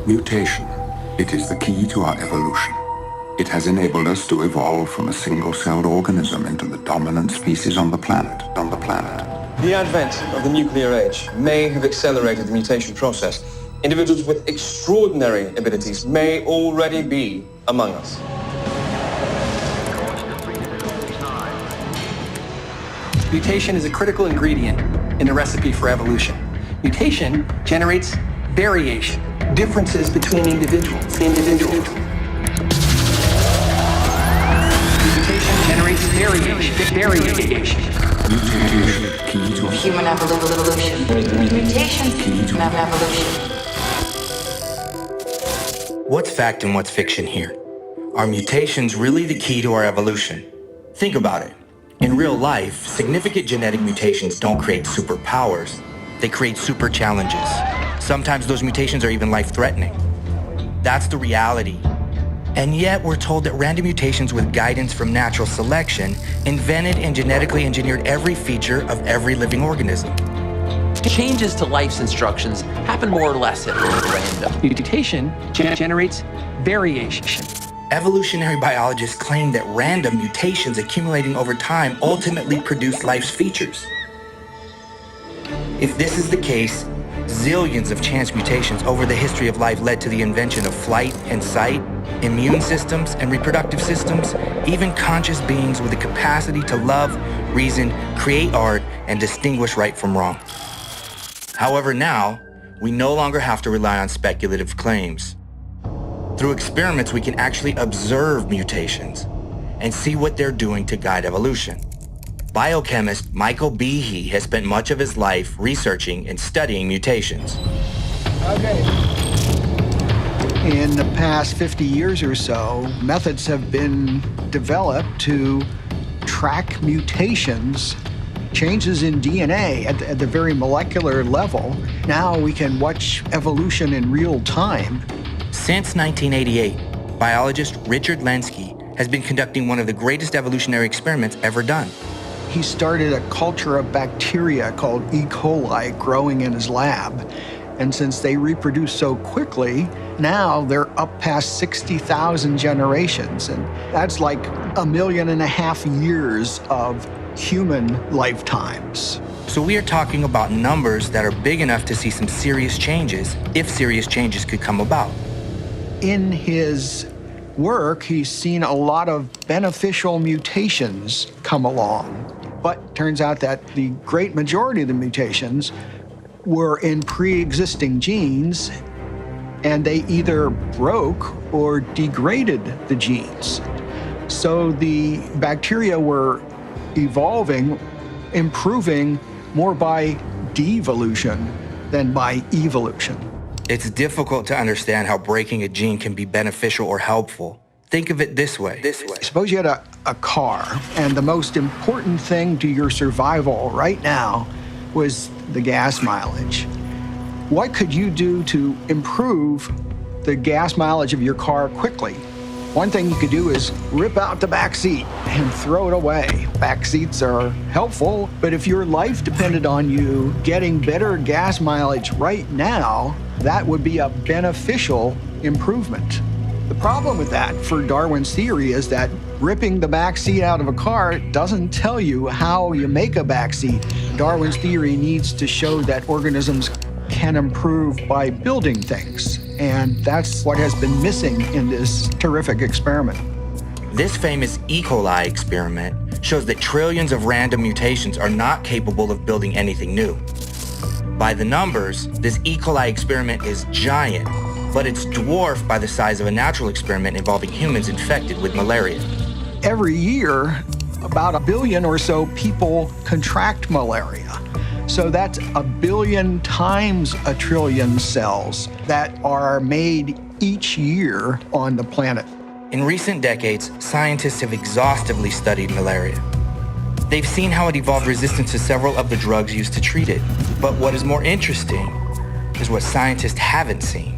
Mutation. It is the key to our evolution. It has enabled us to evolve from a single-celled organism into the dominant species on the planet. The advent of the nuclear age may have accelerated the mutation process. Individuals with extraordinary abilities may already be among us. Mutation is a critical ingredient in the recipe for evolution. Mutation generates variation, differences between individuals. Mutation generates variation. Mutation, key to Human evolution. Mutations, human evolution. What's fact and what's fiction here? Are mutations really the key to our evolution? Think about it. In real life, significant genetic mutations don't create superpowers. They create super challenges. Sometimes those mutations are even life-threatening. That's the reality. And yet we're told that random mutations with guidance from natural selection invented and genetically engineered every feature of every living organism. Changes to life's instructions happen more or less at random. Mutation generates variation. Evolutionary biologists claim that random mutations accumulating over time ultimately produce life's features. If this is the case, zillions of chance mutations over the history of life led to the invention of flight and sight, immune systems and reproductive systems, even conscious beings with the capacity to love, reason, create art, and distinguish right from wrong. However, now, we no longer have to rely on speculative claims. Through experiments, we can actually observe mutations and see what they're doing to guide evolution. Biochemist Michael Behe has spent much of his life researching and studying mutations. Okay. In the past 50 years or so, methods have been developed to track mutations, changes in DNA at the very molecular level. Now we can watch evolution in real time. Since 1988, biologist Richard Lenski has been conducting one of the greatest evolutionary experiments ever done. He started a culture of bacteria called E. coli growing in his lab. And since they reproduce so quickly, now they're up past 60,000 generations. And that's like 1.5 million years of human lifetimes. So we are talking about numbers that are big enough to see some serious changes, if serious changes could come about. In his work, he's seen a lot of beneficial mutations come along. But turns out that the great majority of the mutations were in pre-existing genes, and they either broke or degraded the genes. So the bacteria were evolving, improving more by devolution than by evolution. It's difficult to understand how breaking a gene can be beneficial or helpful. Think of it this way. Suppose you had a car, and the most important thing to your survival right now was the gas mileage. What could you do to improve the gas mileage of your car quickly? One thing you could do is rip out the back seat and throw it away. Back seats are helpful, but if your life depended on you getting better gas mileage right now, that would be a beneficial improvement. The problem with that, for Darwin's theory, is that ripping the back seat out of a car doesn't tell you how you make a back seat. Darwin's theory needs to show that organisms can improve by building things, and that's what has been missing in this terrific experiment. This famous E. coli experiment shows that trillions of random mutations are not capable of building anything new. By the numbers, this E. coli experiment is giant, but it's dwarfed by the size of a natural experiment involving humans infected with malaria. Every year, about 1 billion or so people contract malaria. So that's 1 billion times 1 trillion cells that are made each year on the planet. In recent decades, scientists have exhaustively studied malaria. They've seen how it evolved resistance to several of the drugs used to treat it. But what is more interesting is what scientists haven't seen.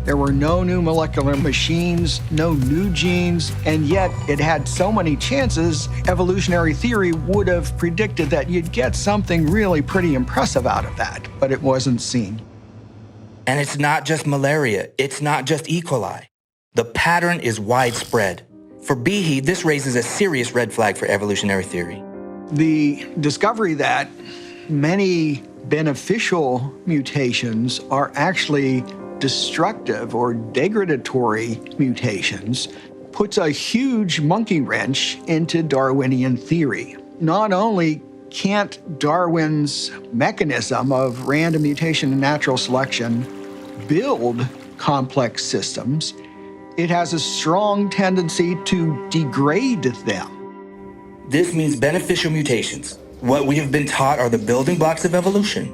There were no new molecular machines, no new genes, and yet it had so many chances, evolutionary theory would have predicted that you'd get something really pretty impressive out of that, but it wasn't seen. And it's not just malaria. It's not just E. coli. The pattern is widespread. For Behe, this raises a serious red flag for evolutionary theory. The discovery that many beneficial mutations are actually destructive or degradatory mutations puts a huge monkey wrench into Darwinian theory. Not only can't Darwin's mechanism of random mutation and natural selection build complex systems, it has a strong tendency to degrade them. This means beneficial mutations, what we have been taught are the building blocks of evolution,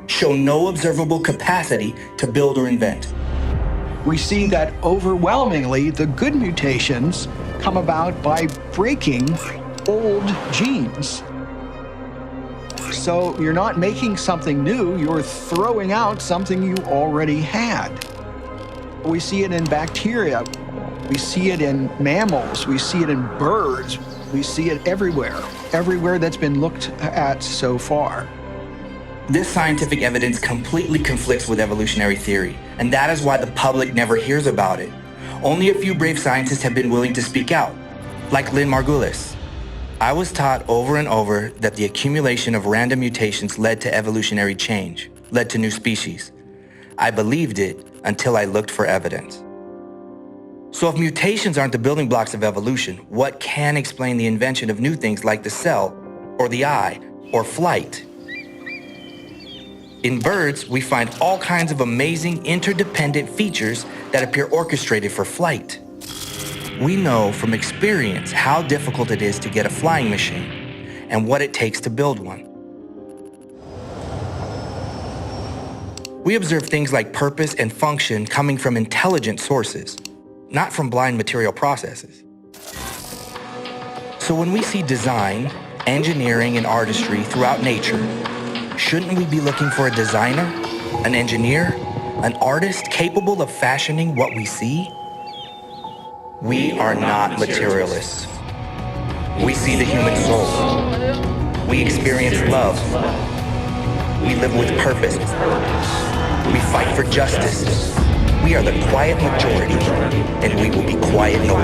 show no observable capacity to build or invent. We see that overwhelmingly the good mutations come about by breaking old genes. So you're not making something new, you're throwing out something you already had. We see it in bacteria, we see it in mammals, we see it in birds, we see it everywhere that's been looked at so far. This scientific evidence completely conflicts with evolutionary theory, and that is why the public never hears about it. Only a few brave scientists have been willing to speak out, like Lynn Margulis. I was taught over and over that the accumulation of random mutations led to evolutionary change, led to new species. I believed it until I looked for evidence. So if mutations aren't the building blocks of evolution, what can explain the invention of new things like the cell, or the eye, or flight? In birds, we find all kinds of amazing interdependent features that appear orchestrated for flight. We know from experience how difficult it is to get a flying machine and what it takes to build one. We observe things like purpose and function coming from intelligent sources, not from blind material processes. So when we see design, engineering, and artistry throughout nature, shouldn't we be looking for a designer, an engineer, an artist capable of fashioning what we see? We are not materialists. We see the human soul. We experience love. We live with purpose. We fight for justice. We are the quiet majority, and we will be quiet no